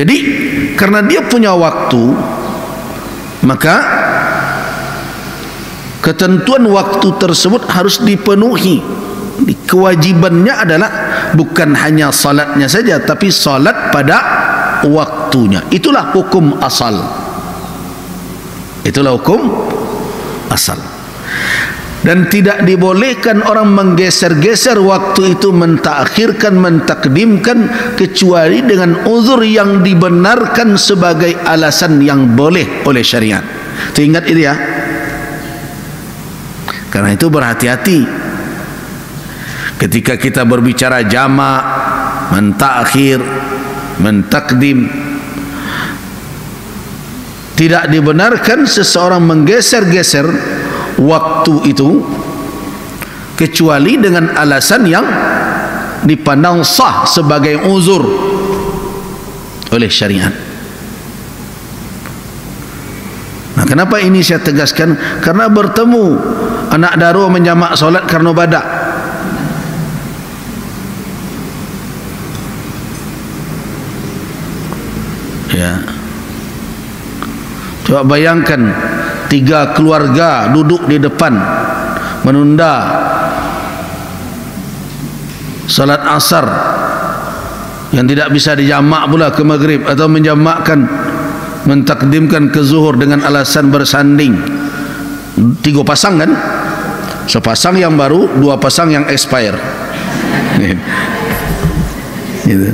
Jadi karena dia punya waktu, maka ketentuan waktu tersebut harus dipenuhi. Kewajibannya adalah bukan hanya salatnya saja, tapi salat pada waktunya. Itulah hukum asal. Itulah hukum asal. Dan tidak dibolehkan orang menggeser-geser waktu itu, mentakhirkan, mentakdimkan, kecuali dengan uzur yang dibenarkan sebagai alasan yang boleh oleh syariat. Itu ingat itu ya. Karena itu berhati-hati ketika kita berbicara jamak, mentakhir, mentakdim. Tidak dibenarkan seseorang menggeser-geser waktu itu kecuali dengan alasan yang dipandang sah sebagai uzur oleh syariat. Nah, kenapa ini saya tegaskan? Karena bertemu anak daro menjamak solat karena badak. Ya. Coba bayangkan 3 keluarga duduk di depan menunda salat asar yang tidak bisa dijamak pula ke maghrib, atau menjamakkan, mentakdimkan ke zuhur dengan alasan bersanding. 3 pasang kan, sepasang yang baru, 2 pasang yang expire. Gitu.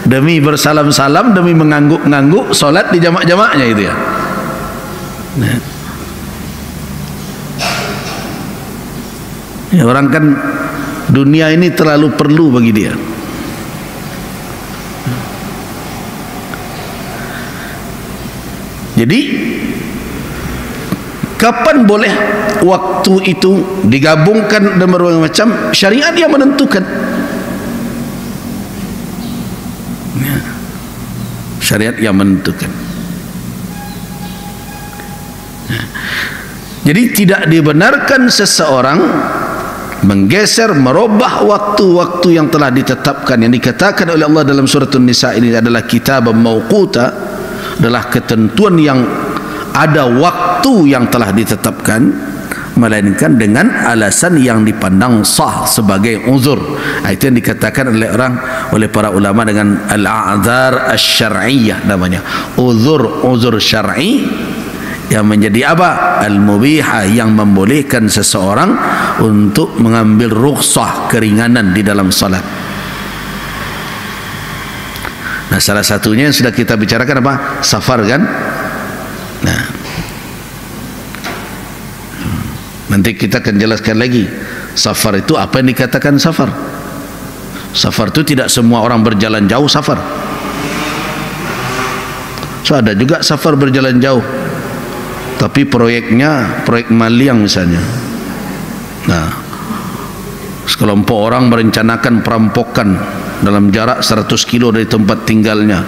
Demi bersalam-salam, demi mengangguk-ngangguk, solat di jamak-jamaknya itu ya. Nah. Ya, orang kan dunia ini terlalu perlu bagi dia. Jadi kapan boleh waktu itu digabungkan dan berbagai macam, syariat yang menentukan. Ya. Syariat yang menentukan. Ya. Jadi tidak dibenarkan seseorang menggeser, merubah waktu-waktu yang telah ditetapkan. Yang dikatakan oleh Allah dalam surah An-Nisa ini adalah kitab mauquta, adalah ketentuan yang ada waktu yang telah ditetapkan, melainkan dengan alasan yang dipandang sah sebagai uzur. Itu yang dikatakan oleh para ulama dengan al-a'dzar asy-syar'iyyah, namanya uzur syar'i yang menjadi apa? Al-mubihah, yang membolehkan seseorang untuk mengambil rukhsah, keringanan di dalam salat. Nah, salah satunya yang sudah kita bicarakan apa? Safar kan? Nah, nanti kita akan jelaskan lagi safar itu apa yang dikatakan safar. Safar itu tidak semua orang berjalan jauh safar. So, ada juga safar berjalan jauh, tapi proyeknya proyek Maliang misalnya. Nah, sekelompok orang merencanakan perampokan dalam jarak 100 kilo dari tempat tinggalnya.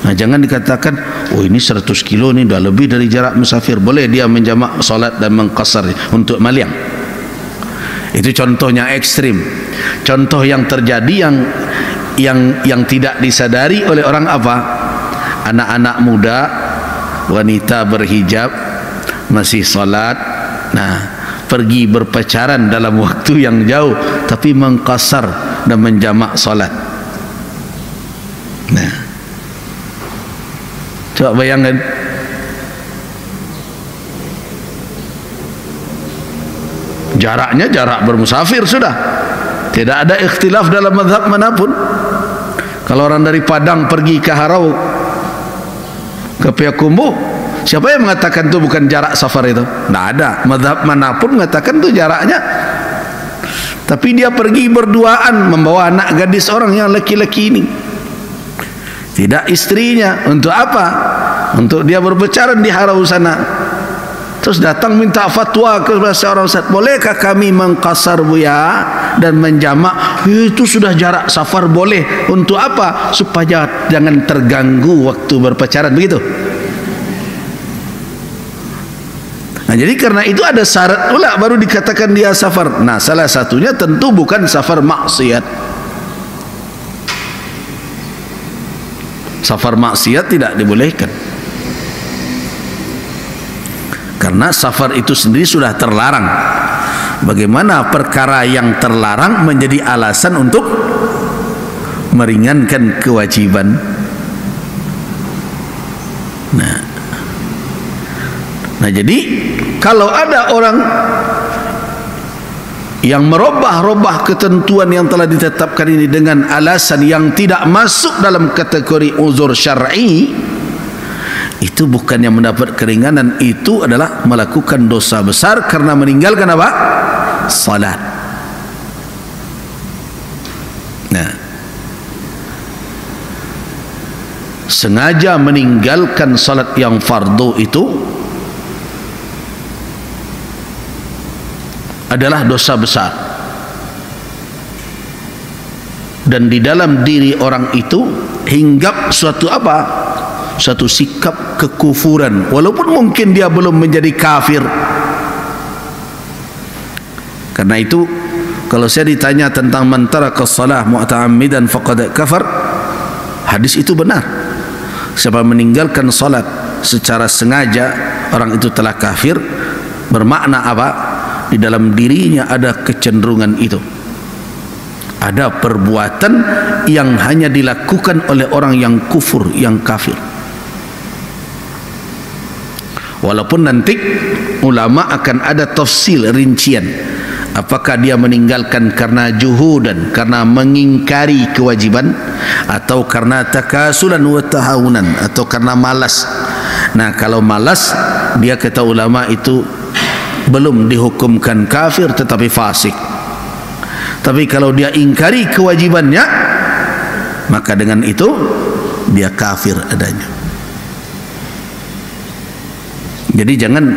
Nah, jangan dikatakan, oh ini 100 kilo ini dah lebih dari jarak musafir. Boleh dia menjamak salat dan mengqasar untuk Maliang. Itu contohnya ekstrim. Contoh yang terjadi yang tidak disadari oleh orang apa? Anak-anak muda, wanita berhijab, masih salat, nah, pergi berpacaran dalam waktu yang jauh, tapi mengqasar dan menjamak salat. Nah, coba bayangkan. Jaraknya jarak bermusafir sudah. Tidak ada ikhtilaf dalam mazhab manapun. Kalau orang dari Padang pergi ke Harau, ke Payakumbuh, siapa yang mengatakan itu bukan jarak safar itu? Tidak ada. Mazhab manapun mengatakan itu jaraknya. Tapi dia pergi berduaan membawa anak gadis orang yang laki-laki ini, tidak istrinya. Untuk apa? Untuk dia berpacaran di Harau sana. Terus datang minta fatwa kepada seorang ustaz, bolehkah kami mengqasar buya dan menjamak? Itu sudah jarak safar, boleh. Untuk apa? Supaya jangan terganggu waktu berpacaran, begitu. Nah, jadi karena itu ada syarat pula baru dikatakan dia safar. Nah, salah satunya tentu bukan safar maksiat. Safar maksiat tidak dibolehkan, karena safar itu sendiri sudah terlarang. Bagaimana perkara yang terlarang menjadi alasan untuk meringankan kewajiban? Nah, jadi kalau ada orang yang merubah-rubah ketentuan yang telah ditetapkan ini dengan alasan yang tidak masuk dalam kategori uzur syar'i, itu bukannya mendapat keringanan, itu adalah melakukan dosa besar karena meninggalkan apa? Salat. Nah, sengaja meninggalkan salat yang fardu itu adalah dosa besar, dan di dalam diri orang itu hinggap suatu apa? Suatu sikap kekufuran, walaupun mungkin dia belum menjadi kafir. Karena itu kalau saya ditanya tentang man taraka shalah mu'ta'ammidan faqad kafar, hadis itu benar. Siapa meninggalkan salat secara sengaja, orang itu telah kafir. Bermakna apa? Di dalam dirinya ada kecenderungan itu, ada perbuatan yang hanya dilakukan oleh orang yang kufur, yang kafir. Walaupun nanti ulama akan ada tafsil, rincian, apakah dia meninggalkan karena juhudan, karena mengingkari kewajiban, atau karena takasulan wa tahawunan, atau karena malas. Nah, kalau malas, dia kata ulama itu belum dihukumkan kafir tetapi fasik. Tapi kalau dia ingkari kewajibannya, maka dengan itu dia kafir adanya. Jadi jangan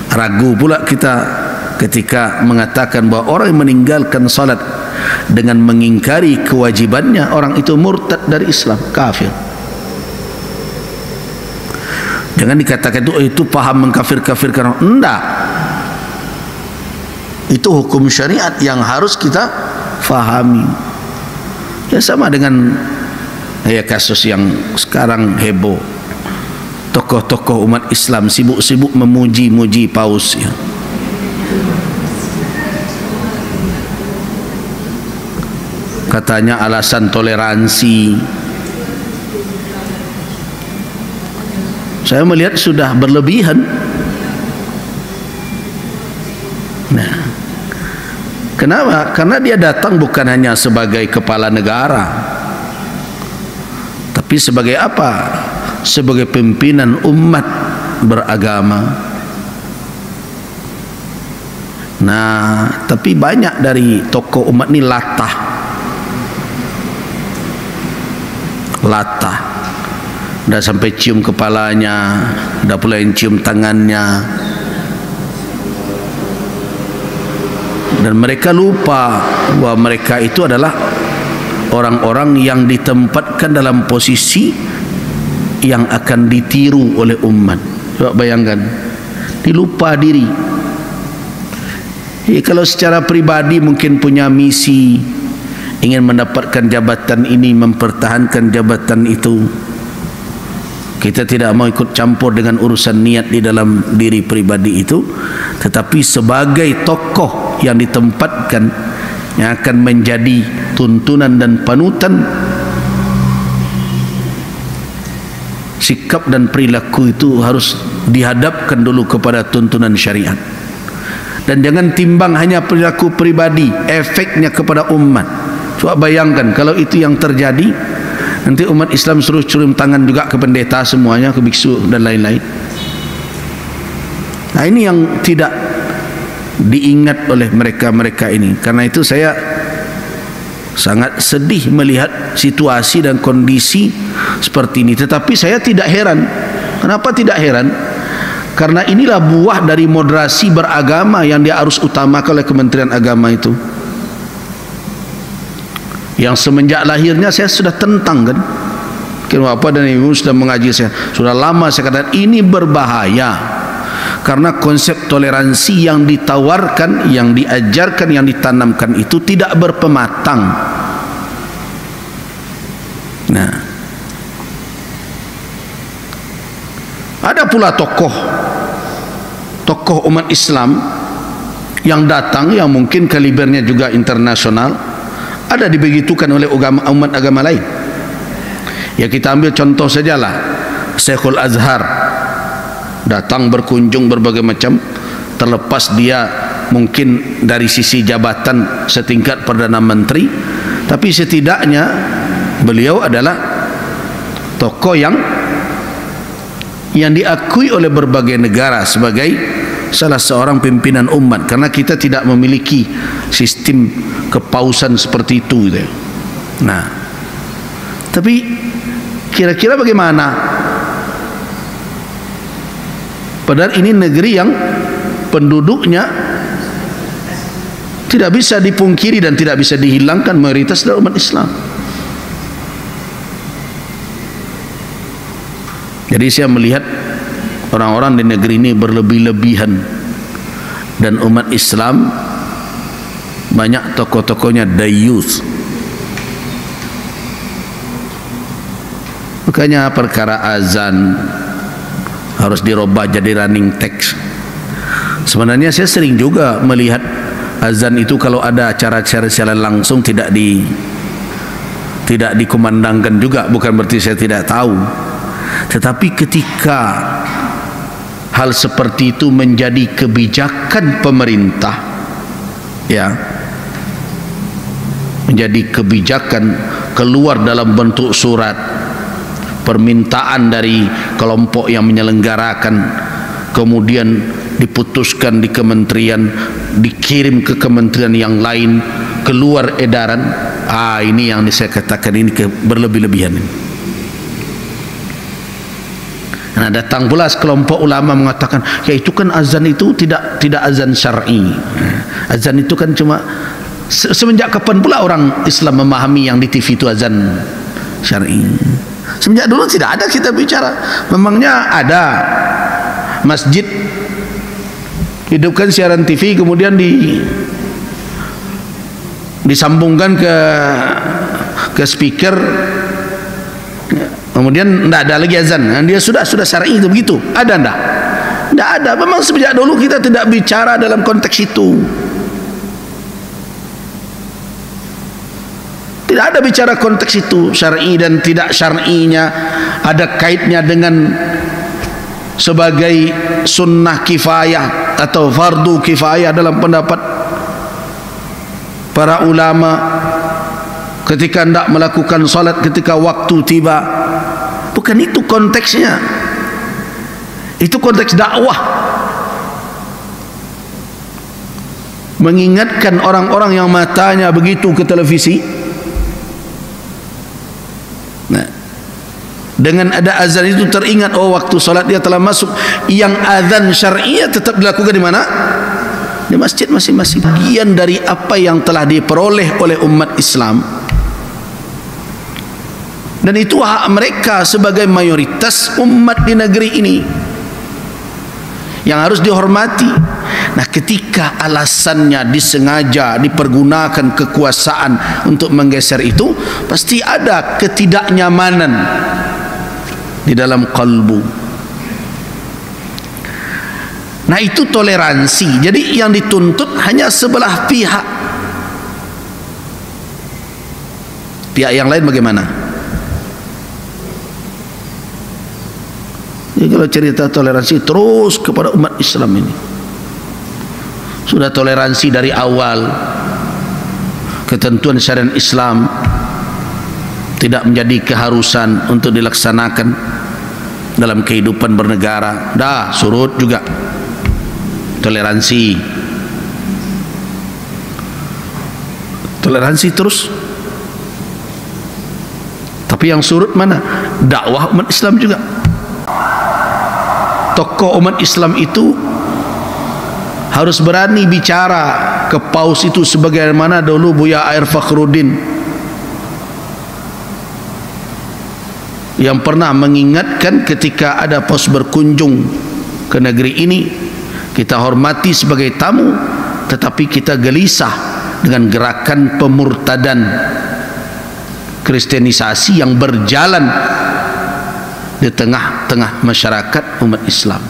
ragu pula kita ketika mengatakan bahwa orang yang meninggalkan salat dengan mengingkari kewajibannya, orang itu murtad dari Islam, kafir. Jangan dikatakan itu paham mengkafir-kafirkan. Enggak. Itu hukum syariat yang harus kita fahami. Ya sama dengan kasus yang sekarang heboh. Tokoh-tokoh umat Islam sibuk-sibuk memuji-muji paus, ya. Katanya alasan toleransi. Saya melihat sudah berlebihan. Nah, kenapa? Karena dia datang bukan hanya sebagai kepala negara, tapi sebagai apa? Sebagai pimpinan umat beragama. Nah, tapi banyak dari tokoh umat ini latah. Dah sampai cium kepalanya, dah pula yang cium tangannya. Dan mereka lupa bahwa mereka itu adalah orang-orang yang ditempatkan dalam posisi yang akan ditiru oleh umat. Coba bayangkan, dilupa diri. Kalau secara pribadi mungkin punya misi, ingin mendapatkan jabatan ini, mempertahankan jabatan itu, kita tidak mau ikut campur dengan urusan niat di dalam diri pribadi itu. Tetapi sebagai tokoh yang ditempatkan, yang akan menjadi tuntunan dan panutan, sikap dan perilaku itu harus dihadapkan dulu kepada tuntunan syariat. Dan jangan timbang hanya perilaku pribadi, efeknya kepada umat. Coba bayangkan kalau itu yang terjadi, nanti umat Islam suruh cium tangan juga ke pendeta semuanya, ke biksu dan lain-lain. Nah, ini yang tidak diingat oleh mereka-mereka ini. Karena itu saya sangat sedih melihat situasi dan kondisi seperti ini. Tetapi saya tidak heran. Kenapa tidak heran? Karena inilah buah dari moderasi beragama yang dia harus utamakan oleh Kementerian Agama itu. Yang semenjak lahirnya saya sudah tentang, kan. Bapak dan Ibu sudah mengaji saya. Sudah lama saya katakan ini berbahaya. Karena konsep toleransi yang ditawarkan, yang diajarkan, yang ditanamkan itu tidak berpematang. Nah, Ada pula tokoh umat Islam yang datang, yang mungkin kalibernya juga internasional, ada dibegitukan oleh umat agama lain. Ya, kita ambil contoh sajalah, Syekhul Azhar datang berkunjung berbagai macam, terlepas dia mungkin dari sisi jabatan setingkat Perdana Menteri, tapi setidaknya beliau adalah tokoh yang diakui oleh berbagai negara sebagai salah seorang pimpinan umat, karena kita tidak memiliki sistem kepausan seperti itu gitu. Nah, tapi kira-kira bagaimana? Padahal ini negeri yang penduduknya tidak bisa dipungkiri dan tidak bisa dihilangkan mayoritas dari umat Islam. Jadi saya melihat orang-orang di negeri ini berlebih-lebihan, dan umat Islam banyak tokoh-tokohnya dayus. Makanya perkara azan harus dirubah jadi running text. Sebenarnya saya sering juga melihat azan itu kalau ada acara-acara secara langsung tidak dikumandangkan juga, bukan berarti saya tidak tahu. Tetapi ketika hal seperti itu menjadi kebijakan pemerintah, ya, menjadi kebijakan keluar dalam bentuk surat, permintaan dari kelompok yang menyelenggarakan, kemudian diputuskan di kementerian, dikirim ke kementerian yang lain, keluar edaran, ini yang saya katakan ini berlebih-lebihan. Nah, datang pula sekelompok ulama mengatakan, ya itu kan azan itu tidak azan syar'i. Azan itu kan cuma, semenjak kapan pula orang Islam memahami yang di TV itu azan syar'i? Semenjak dulu tidak ada kita bicara. Memangnya ada masjid hidupkan siaran TV kemudian disambungkan ke speaker, kemudian tidak ada lagi azan, dia sudah syar'i itu begitu? Ada enggak? Tidak ada. Memang sejak dulu kita tidak bicara dalam konteks itu. Tidak ada bicara konteks itu, syar'i dan tidak syar'inya ada kaitnya dengan sebagai sunnah kifayah atau fardu kifayah dalam pendapat para ulama. Ketika hendak melakukan salat ketika waktu tiba, bukan itu konteksnya. Itu konteks dakwah, mengingatkan orang-orang yang matanya begitu ke televisi. Nah, dengan ada azan itu teringat, oh waktu salat dia telah masuk. Yang azan syar'iyah tetap dilakukan di mana? Di masjid masing-masing. Bagian dari apa yang telah diperoleh oleh umat Islam, dan itu hak mereka sebagai mayoritas umat di negeri ini yang harus dihormati. Nah, ketika alasannya disengaja dipergunakan kekuasaan untuk menggeser itu, pasti ada ketidaknyamanan di dalam kalbu. Nah, itu toleransi. Jadi yang dituntut hanya sebelah pihak. Pihak yang lain bagaimana? Jadi kalau cerita toleransi terus kepada umat Islam ini, sudah toleransi dari awal, ketentuan syariat Islam tidak menjadi keharusan untuk dilaksanakan dalam kehidupan bernegara, dah surut juga toleransi terus. Tapi yang surut mana? Dakwah umat Islam juga. Tokoh umat Islam itu harus berani bicara ke paus itu, sebagaimana dulu Buya Air Fakhruddin yang pernah mengingatkan ketika ada paus berkunjung ke negeri ini, kita hormati sebagai tamu, tetapi kita gelisah dengan gerakan pemurtadan, kristenisasi yang berjalan di tengah-tengah masyarakat umat Islam.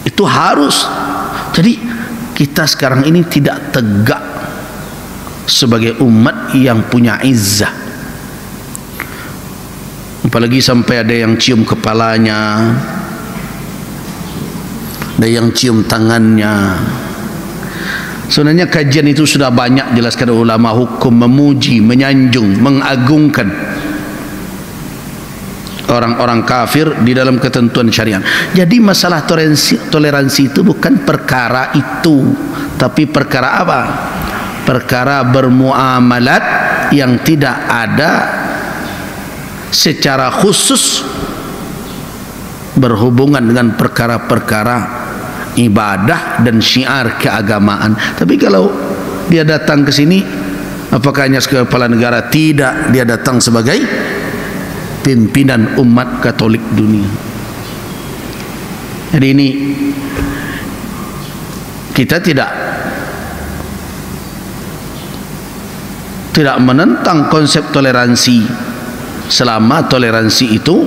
Itu harus. Jadi kita sekarang ini tidak tegak sebagai umat yang punya izzah. Apalagi sampai ada yang cium kepalanya, ada yang cium tangannya. Sebenarnya kajian itu sudah banyak jelaskan ulama hukum, memuji, menyanjung, mengagungkan orang-orang kafir di dalam ketentuan syariat. Jadi masalah toleransi itu bukan perkara itu, tapi perkara apa? Perkara bermuamalat yang tidak ada secara khusus berhubungan dengan perkara-perkara ibadah dan syiar keagamaan. Tapi kalau dia datang ke sini, apakah hanya sebagai kepala negara? Tidak, dia datang sebagai pimpinan umat Katolik dunia. Jadi ini kita tidak menentang konsep toleransi selama toleransi itu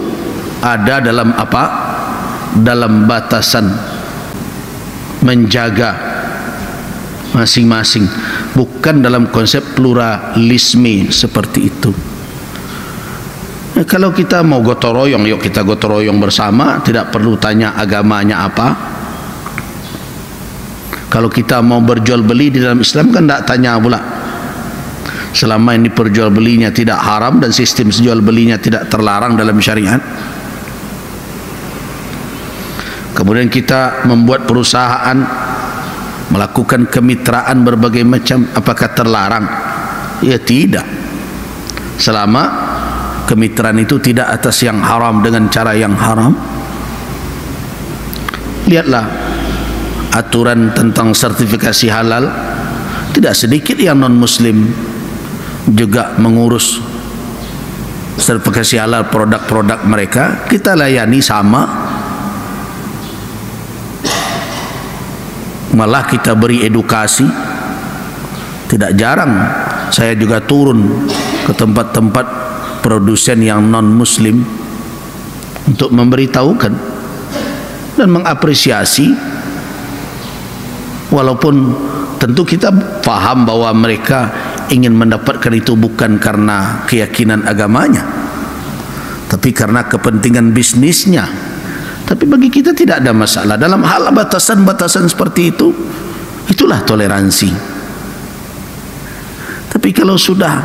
ada dalam apa? Dalam batasan menjaga masing-masing, bukan dalam konsep pluralisme seperti itu. Kalau kita mau gotong royong, yuk kita gotong royong bersama, tidak perlu tanya agamanya apa. Kalau kita mau berjual beli di dalam Islam kan tidak tanya pula. Selama ini perjual belinya tidak haram dan sistem jual belinya tidak terlarang dalam syariat. Kemudian kita membuat perusahaan, melakukan kemitraan berbagai macam, apakah terlarang? Ya tidak, selama kemitraan itu tidak atas yang haram dengan cara yang haram. Lihatlah aturan tentang sertifikasi halal, tidak sedikit yang non muslim juga mengurus sertifikasi halal produk-produk mereka. Kita layani sama, malah kita beri edukasi. Tidak jarang saya juga turun ke tempat-tempat produsen yang non muslim untuk memberitahukan dan mengapresiasi, walaupun tentu kita faham bahwa mereka ingin mendapatkan itu bukan karena keyakinan agamanya, tapi karena kepentingan bisnisnya. Tapi bagi kita tidak ada masalah dalam hal batasan-batasan seperti itu. Itulah toleransi. Tapi kalau sudah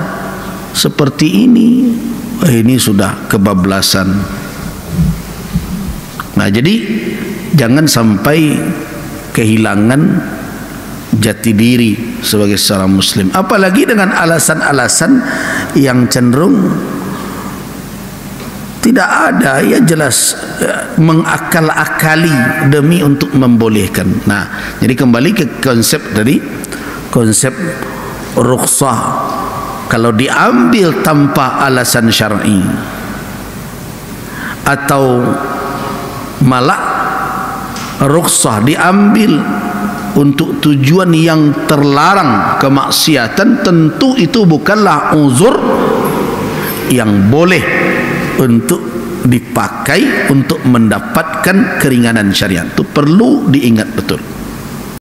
seperti ini sudah kebablasan. Nah, jadi jangan sampai kehilangan jati diri sebagai seorang muslim, apalagi dengan alasan-alasan yang cenderung tidak ada, ya jelas mengakal-akali demi untuk membolehkan. Nah, jadi kembali ke konsep tadi, konsep rukhsah kalau diambil tanpa alasan syar'i, atau malah rukhsah diambil untuk tujuan yang terlarang, kemaksiatan, tentu itu bukanlah uzur yang boleh untuk dipakai untuk mendapatkan keringanan syariat. Itu perlu diingat betul.